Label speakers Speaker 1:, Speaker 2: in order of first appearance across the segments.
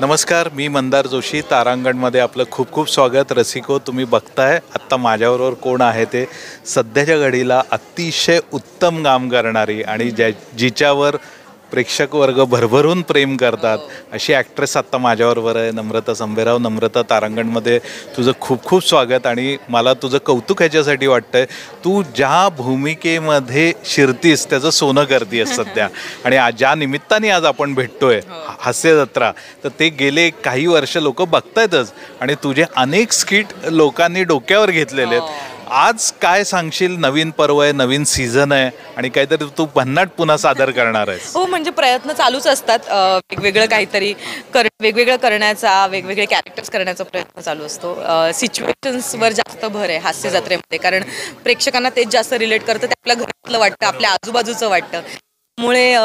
Speaker 1: नमस्कार, मी मंदार जोशी. तारांगणमध्ये आपलं खूप खूप स्वागत. रसिको, तुम्ही बघताय आत्ता माझ्याबरोबर कोण आहे ते सध्याच्या घडीला अतिशय उत्तम काम करणारी आणि जिच्यावर प्रेक्षक वर्ग भरभरून प्रेम करतात अशी ॲक्ट्रेस आत्ता माझ्याबरोबर आहे, नम्रता संभेराव. नम्रता, तारांगणमध्ये तुझं खूप खूप स्वागत. आणि मला तुझं कौतुक ह्याच्यासाठी वाटतंय, तू ज्या भूमिकेमध्ये शिरतीस त्याचं सोनं करतेस सध्या. आणि ज्या निमित्ताने आज आपण भेटतोय हास्य जत्रा, तर ते गेले काही वर्ष लोक बघतायतच आणि तुझे अनेक स्किट लोकांनी डोक्यावर घेतलेले आहेत. आज काय सांगशील? नवीन पर्व आहे, नवीन सीझन आहे आणि काहीतरी तू भन्नाट पुन्हा सादर करणार आहेस.
Speaker 2: हो, म्हणजे प्रयत्न चालूच असतात. वेगवेगळं काहीतरी वेगवेगळं करण्याचा, वेगवेगळे कॅरेक्टर्स करण्याचा प्रयत्न चालू असतो. सिच्युएशन्सवर जास्त भर आहे हास्य जत्रेमध्ये, कारण प्रेक्षकांना तेच जास्त रिलेट करतं, ते आपल्या घरातलं वाटतं, आपल्या आजूबाजूचं वाटतं. त्यामुळे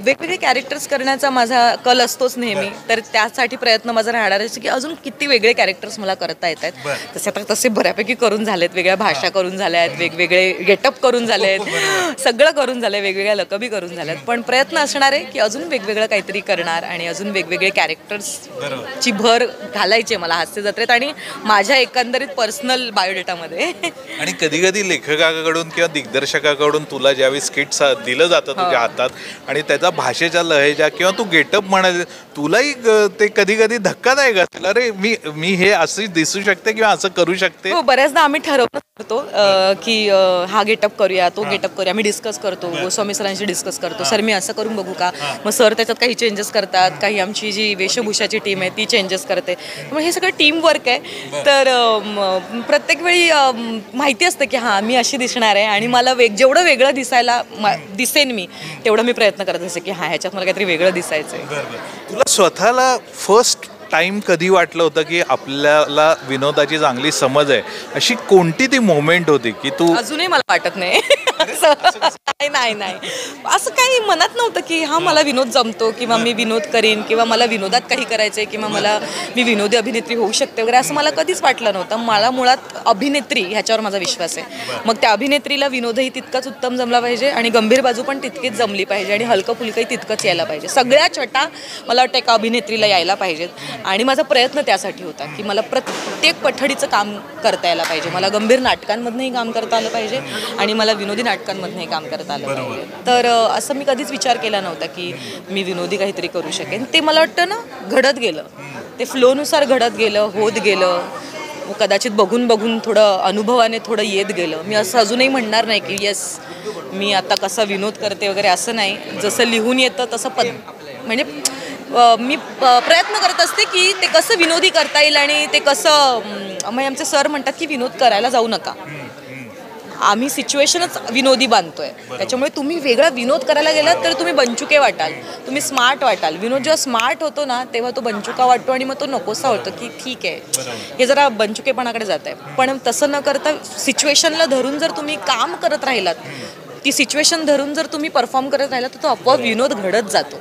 Speaker 2: वेगवेगळे कॅरेक्टर्स करण्याचा माझा कल असतोच नेहमी. तर त्यासाठी प्रयत्न माझा राहणार आहे की अजून किती वेगळे कॅरेक्टर्स मला करता येत आहेत. तसे आता तसे बऱ्यापैकी करून झालेत, वेगळ्या भाषा करून झाल्या आहेत, वेगवेगळे गेटअप करून झाले आहेत, सगळं करून झालं आहे, वेगवेगळ्या लकबी करून झाल्यात. पण प्रयत्न असणार आहे की अजून वेगवेगळं काहीतरी करणार आणि अजून वेगवेगळे कॅरेक्टर्सची भर घालायची मला हास्य जत्रेत आणि माझ्या एकंदरीत पर्सनल बायोडेटामध्ये.
Speaker 1: आणि कधी कधी लेखकाकडून किंवा दिग्दर्शकाकडून तुला ज्यावेळी स्किट दिलं जातं तुझ्या हातात आणि त्याचा भाषेच्या लहेजा किंवा तू गेटअप म्हणाल, तुलाही ते कधी कधी धक्कादायक असेल, अरे मी हे असं दिसू शकते किंवा असं करू शकते.
Speaker 2: हो, बऱ्याचदा आम्ही ठरवलं करतो की हा गेटअप करूया, तो गेटअप करूया. आम्ही डिस्कस करतो, गोस्वामी सरांशी डिस्कस करतो, सर मी असं करून बघू का. मग सर त्याच्यात काही चेंजेस करतात, काही आमची जी वेशभूषाची टीम आहे ती चेंजेस करते. त्यामुळे हे सगळं टीम वर्क आहे. तर प्रत्येक वेळी माहिती असतं की हां मी अशी दिसणार आहे आणि मला जेवढं वेगळं दिसायला दिसेन मी तेवढं मी प्रयत्न करत असे की हां ह्याच्यात मला काहीतरी वेगळं दिसायचं आहे.
Speaker 1: तुला स्वतःला फर्स्ट टाइम कधी वाटलं होतं की आपल्याला विनोदाची चांगली समज आहे, अशी कोणती ती मोमेंट होती की तू?
Speaker 2: अजूनही मला वाटत नाही. नाही असं काही मनात नव्हतं की हा मला विनोद जमतो किंवा मी विनोद करीन किंवा मला विनोदात काही करायचंय किंवा मी विनोदी अभिनेत्री होऊ शकते वगैरे, असं मला कधीच वाटलं नव्हतं. मला मुळात अभिनेत्री ह्याच्यावर माझा विश्वास आहे. मग त्या अभिनेत्रीला विनोदही तितकाच उत्तम जमला पाहिजे आणि गंभीर बाजू पण तितकीच जमली पाहिजे आणि हलकं फुलकंही तितकंच यायला पाहिजे. सगळ्या छटा मला वाटतं एका अभिनेत्रीला यायला पाहिजेत आणि माझा प्रयत्न त्यासाठी होता की मला प्रत्येक पठडीचं काम करता यायला पाहिजे. मला गंभीर नाटकांमधनंही काम करता आलं पाहिजे आणि मला विनोदी नाटकांमधनंही काम करता आलं पाहिजे. तर असं मी कधीच विचार केला नव्हता की मी विनोदी काहीतरी करू शकेन. ते मला वाटतं ना घडत गेलं, ते फ्लोनुसार घडत गेलं, होत गेलं. कदाचित बघून थोडं अनुभवाने थोडं येत गेलं. मी असं अजूनही म्हणणार नाही की येस मी आता कसा विनोद करते वगैरे, असं नाही. जसं लिहून येतं तसं म्हणजे मी प्रयत्न करत असते की ते कसं विनोदी करता येईल आणि ते कसं. म्हणजे आमचे सर म्हणतात की विनोद करायला जाऊ नका, आम्ही सिच्युएशनच विनोदी बांधतोय. त्याच्यामुळे तुम्ही वेगळा विनोद करायला गेलात तर तुम्ही बंचुके वाटाल, तुम्ही स्मार्ट वाटाल. विनोद जेव्हा स्मार्ट होतो ना तेव्हा तो बंचुका वाटतो आणि मग तो नकोसा होतो की ठीक आहे हे जरा बंचुकेपणाकडे जात आहे. पण तसं न करता सिच्युएशनला धरून जर तुम्ही काम करत राहिलात, ती सिच्युएशन धरून जर तुम्ही परफॉर्म करत राहिलात तर तो आपोआप विनोद घडत जातो.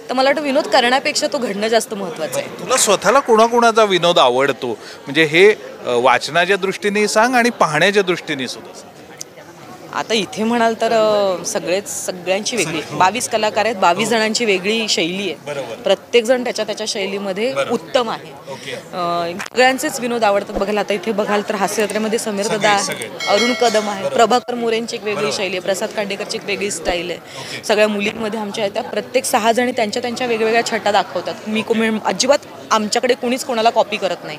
Speaker 2: तर मला वाटतं विनोद करण्यापेक्षा तो घडणं जास्त महत्त्वाचं आहे.
Speaker 1: तुला स्वतःला कोणाकोणाचा विनोद आवडतो? म्हणजे हे वाचनाच्या दृष्टीने सांग आणि पाहण्याच्या दृष्टीने सुद्धा सांग.
Speaker 2: आता इथे म्हणाल तर सगळ्यांची वेगळी 22 कलाकार आहेत, 22 जणांची वेगळी शैली आहे. प्रत्येक जण त्याच्या शैलीमध्ये उत्तम आहे. सगळ्यांचेच विनोद आवडतात बघायला. आता इथे बघाल तर हास्य जत्रेमध्ये समीर दादा आहे, अरुण कदम आहे, प्रभाकर मोरेंची एक वेगळी शैली आहे, प्रसाद खांडेकरची एक वेगळी स्टाईल आहे. सगळ्या मुलींमध्ये आमच्या आहेत त्या प्रत्येक 6 जणी त्यांच्या वेगवेगळ्या छटा दाखवतात. मी अजिबात आमच्याकडे कुणीच कोणाला कॉपी करत नाही.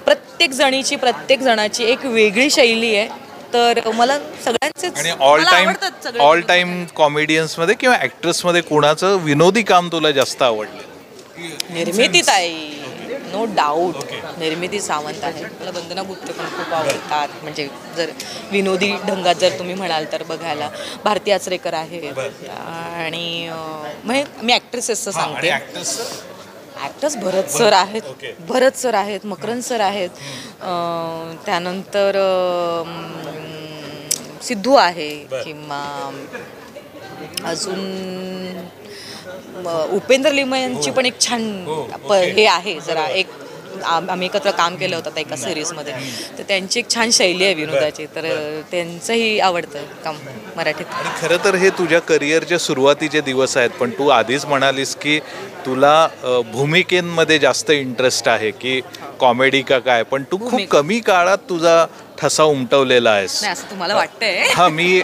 Speaker 2: प्रत्येक जणाची एक वेगळी शैली आहे. तर मला सगळ्यांचेच
Speaker 1: ऑल टाइम कॉमेडियन्स मध्ये किंवा ऍक्ट्रेस मध्ये कोणाचं विनोदी काम तुला जास्त आवडलं?
Speaker 2: निर्मिती ताई, नो डाऊट. निर्मिती सावंत आहे. मला वंदना गुप्ते पण खूप आवडतात. म्हणजे जर विनोदी ढंगात जर तुम्ही म्हणाल तर बघायला भारती आचरेकर आहे. आणि मी ॲक्ट्रेसेसचं सांगते. ॲक्टर्स भरत सर आहेत, मकरंद सर आहेत, त्यानंतर सिद्धू आहे किंवा अजून उपेंद्र लिमये यांची पण एक छान हे आहे. जरा एक आम्ही एकत्र काम केलं होतं एका सिरीजमध्ये, तर त्यांची एक छान शैली आहे विनोदाची. तर त्यांचंही आवडतं काम मराठीत.
Speaker 1: आणि खरं तर हे तुझ्या करिअरच्या सुरुवातीचे दिवस आहेत, पण तू आधीच म्हणालीस की तुला भूमिकेमध्ये जास्त इंटरेस्ट आहे की कॉमेडी का काय, पण तू खूप कमी काळात तुझा ठसा उमटवलेला आहेस.
Speaker 2: नाही असं तुम्हाला वाटतंय?
Speaker 1: हा, मी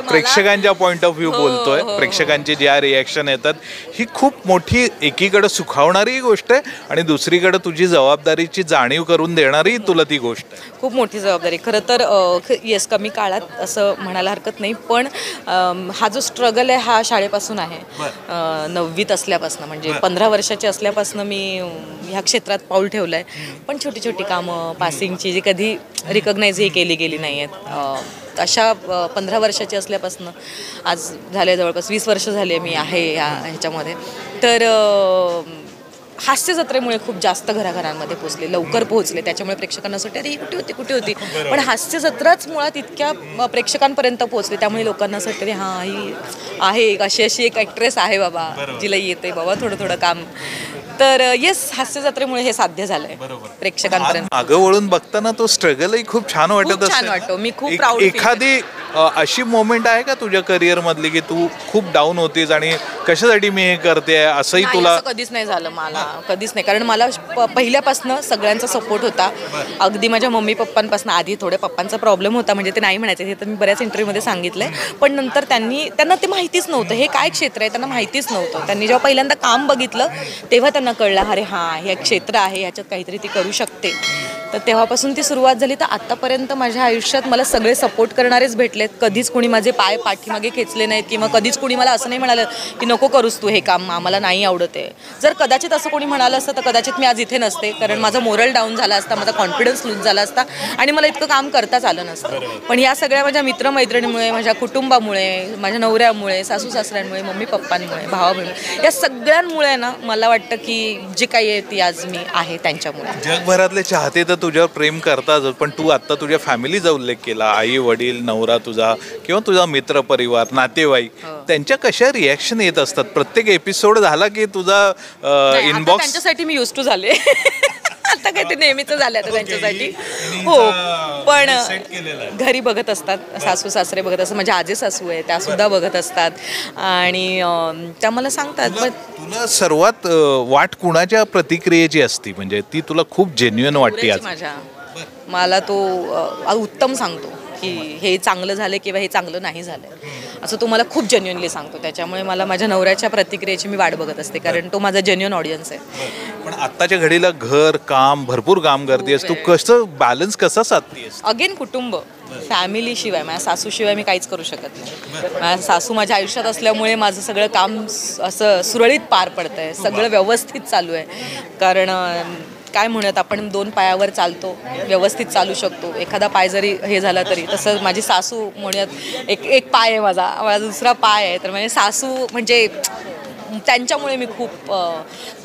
Speaker 1: प्रेक्षकांच्या पॉइंट ऑफ व्ह्यू बोलतोय. प्रेक्षकांची ज्या रिॲक्शन येतात ही खूप मोठी एकीकडे सुखावणारी गोष्ट आहे आणि दुसरीकडे तुझी जबाबदारीची जाणीव करून देणारी तुला ती गोष्ट आहे.
Speaker 2: खूप मोठी जबाबदारी खरं तर. येस, कमी काळात असं म्हणायला हरकत नाही, पण हा जो स्ट्रगल आहे हा शाळेपासून आहे. 9वीत असल्यापासून, म्हणजे 15 वर्षाची असल्यापासून मी ह्या क्षेत्रात पाऊल ठेवलं आहे. पण छोटी छोटी कामं पासिंगची जी कधी रिकग्नाइजही केली गेली नाही आहेत, अशा 15 वर्षाची असल्यापासून आज झाले जवळपास 20 वर्ष झाले मी आहे ह्याच्यामध्ये. तर हास्य जत्रेमुळे खूप जास्त घराघरांमध्ये पोहोचले, लवकर पोहोचले. त्याच्यामुळे प्रेक्षकांना असं वाटतं अरे ही कुठे होती. पण हास्य जत्राच मुळात इतक्या प्रेक्षकांपर्यंत पोहोचले, त्यामुळे लोकांना असं वाटतं हां ही आहे अशी एक ॲक्ट्रेस आहे बाबा, जिला येते बाबा थोडं काम. तर येस, हास्य जत्रेमुळे हे साध्य झालंय प्रेक्षकांपर्यंत.
Speaker 1: मागं वळून बघताना तो स्ट्रगलही खूप छान वाटत
Speaker 2: खूप छान वाटतो. मी खूप प्राऊड.
Speaker 1: एखादी अशी मोमेंट आहे का तुझ्या करिअर मधली की तू खूप डाऊन होतीस आणि कशासाठी मी हे करते असंही तुला?
Speaker 2: कधीच नाही झालं मला, कधीच नाही. कारण मला पहिल्यापासून सगळ्यांचा सपोर्ट होता. अगदी माझ्या मम्मी पप्पांपासून. आधी थोड्या पप्पांचा प्रॉब्लेम होता, म्हणजे ते नाही म्हणायचे, हे तर मी बऱ्याच इंटरव्ह्यूमध्ये सांगितलंय. पण नंतर त्यांना ते माहितीच नव्हतं हे काय क्षेत्र आहे, त्यांना माहितीच नव्हतं. त्यांनी जेव्हा पहिल्यांदा काम बघितलं तेव्हा त्यांना कळलं अरे हां हे क्षेत्र आहे, ह्याच्यात काहीतरी ती करू शकते. तर तेव्हापासून ती सुरुवात झाली. तर आत्तापर्यंत माझ्या आयुष्यात मला सगळे सपोर्ट करणारेच भेटलेत. कधीच कोणी माझे पाय पाठीमागे खेचले नाहीत किंवा कधीच कोणी मला असं नाही म्हणालं की नको करूस तू हे काम, आम्हाला नाही आवडत आहे. जर कदाचित असं कोणी म्हणालं असतं तर कदाचित मी आज इथे नसते, कारण माझा मोरल डाऊन झाला असता, माझा कॉन्फिडन्स लूज झाला असता आणि मला इतकं काम करताच आलं नसतं. पण या सगळ्या माझ्या मित्रमैत्रिणीमुळे, माझ्या कुटुंबामुळे, माझ्या नवऱ्यामुळे, सासू सासऱ्यांमुळे, मम्मी पप्पांमुळे, भावाबहिणी, या सगळ्यांमुळे ना मला वाटतं की जे काही आहे ती आज मी आहे त्यांच्यामुळे.
Speaker 1: जगभरातले चाहते तर तुझ्यावर प्रेम करतात, पण तू आता तुझ्या फॅमिलीचा उल्लेख केला, आई वडील, नवरा तुझा किंवा तुझा मित्र परिवार, नातेवाईक, त्यांच्या कशा रिॲक्शन येत असतात? प्रत्येक एपिसोड झाला की तुझा इनबॉक्स?
Speaker 2: त्यांच्यासाठी मी युज टू झाले. आता काय ते नेहमीच झालं आता त्यांच्यासाठी. हो, पण घरी बघत असतात, सासू सासरे बघत असतात, माझ्या आजी सासू आहे त्या सुद्धा बघत असतात आणि त्या मला सांगतात.
Speaker 1: तुला सर्वात वाट कुणाच्या प्रतिक्रियेची असती, म्हणजे ती तुला खूप जेन्युइन वाटते? आज
Speaker 2: माझ्या मला तो उत्तम सांगतो की हे चांगलं झालं किंवा हे चांगलं नाही झालं, असं तो मला खूप जेन्युइनली सांगतो. त्याच्यामुळे मला माझ्या नवऱ्याच्या प्रतिक्रियेची मी वाट बघत असते, कारण तो माझा जेन्युइन ऑडियन्स आहे.
Speaker 1: पण आत्ताच्या घडीला घर काम भरपूर काम करतेस तू, कसं बॅलन्स कसा साधतेस?
Speaker 2: अगेन कुटुंब, फॅमिली शिवाय, माझ्या सासूशिवाय मी काहीच करू शकत नाही. माझ्या सासू माझ्या आयुष्यात असल्यामुळे माझं सगळं काम असं सुरळीत पार पडतं आहे, सगळं व्यवस्थित चालू आहे. कारण काय म्हणत आपण 2 पायावर चालतो, व्यवस्थित चालू शकतो. एखादा पाय जरी हे झाला तरी, तसं माझी सासू म्हणत एक पाय आहे माझा दुसरा पाय आहे. तर म्हणजे सासू म्हणजे त्यांच्यामुळे मी खूप,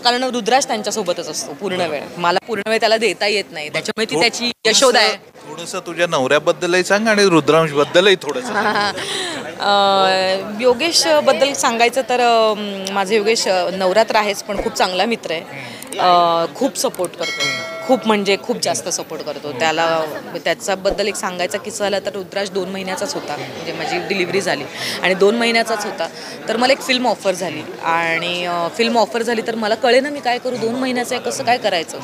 Speaker 2: कारण रुद्राज त्यांच्यासोबतच असतो पूर्ण वेळ, मला पूर्ण वेळ त्याला देता येत नाही, त्याच्यामुळे ती त्याची यशोदा आहे.
Speaker 1: थोडंसं तुझ्या नवऱ्याबद्दलही सांग आणि रुद्रांश बद्दलही थोडंसं.
Speaker 2: योगेश बद्दल सांगायचं तर माझे योगेश नवरात्र आहेच पण खूप चांगला मित्र आहे. खूप सपोर्ट करतो, खूप म्हणजे खूप जास्त सपोर्ट करतो त्याला. त्याच्याबद्दल एक सांगायचा किस्सा झाला तर रुद्राज 2 महिन्याचाच होता, म्हणजे माझी डिलिव्हरी झाली आणि 2 महिन्याचाच होता. तर मला एक फिल्म ऑफर झाली आणि फिल्म ऑफर झाली तर मला कळे ना मी काय करू, 2 महिन्याचं आहे कसं काय करायचं.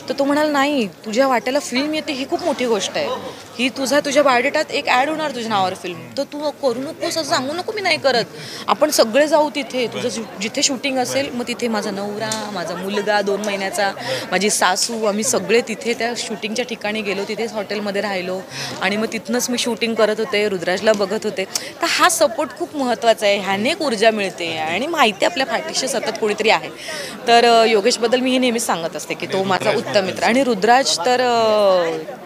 Speaker 2: तर तो म्हणाला नाही तुझ्या वाट्याला फिल्म येते ही खूप मोठी गोष्ट आहे, ही तुझ्या बायोडेटात एक ॲड होणार तुझ्या नावावर फिल्म, तर तू करू नकोस, असं सांगू नको मी नाही करत, आपण सगळे जाऊ तिथे, तुझं जिथे शूटिंग असेल मग तिथे माझा नवरा, माझा मुलगा 2 महिन्याचा, माझी सासू, आम्ही सगळे तिथे त्या शूटिंगच्या ठिकाणी गेलो, तिथेच हॉटेलमध्ये राहिलो आणि मग तिथनंच मी शूटिंग करत होते, रुद्राजला बघत होते. तर हा सपोर्ट खूप महत्त्वाचा आहे, ह्याने एक ऊर्जा मिळते आणि माहिती आपल्या पाठीशी सतत कोणीतरी आहे. तर योगेशबद्दल मी हे नेहमीच सांगत असते की तो माझा उत्तम मित्र. आणि रुद्राज तर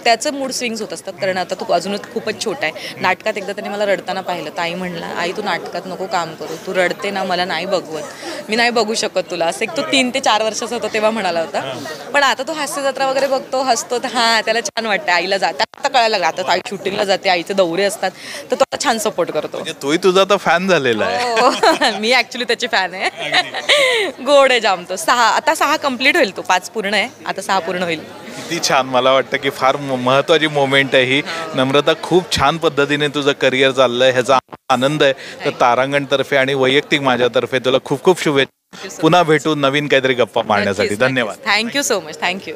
Speaker 2: त्याचं मूड स्विंग्स होत असतात, कारण आता तो अजूनच खूपच छोटा आहे. नाटकात एकदा त्याने मला रडताना पाहिलं, तर आई म्हणला आई तू नाटकात नको काम करू, तू रडते ना मला नाही बघवत, मी नाही बघू शकत तुला, असं एक तो 3 ते 4 वर्षाचा होता तेव्हा म्हणाला होता. पण आता तो हास्य जत्रा वगैरे बघतो, हसतो, तर हां त्याला छान वाटतं. आईला जात आता कळायला लागलं, आता आई शूटिंगला जाते, आईचे दौरे असतात, तर तो छान सपोर्ट करतो.
Speaker 1: तोही तुझा आता फॅन झालेला आहे.
Speaker 2: मी ऍक्च्युली त्याची फॅन आहे. गोड आहे जाम तो. 6 कम्प्लीट होईल, तो 5 पूर्ण आहे, आता 6 पूर्ण होईल.
Speaker 1: किती छान, मला वाटतं की फार महत्त्वाची मोमेंट आहे ही. नम्रता, खूप छान पद्धतीने तुझं करिअर चाललंय, ह्याचा आनंद आहे. तर तारांगणतर्फे आणि वैयक्तिक माझ्यातर्फे तुला खूप खूप शुभेच्छा. पुन्हा भेटू नवीन काहीतरी गप्पा मारण्यासाठी. धन्यवाद.
Speaker 2: Thank you so much. थँक्यू.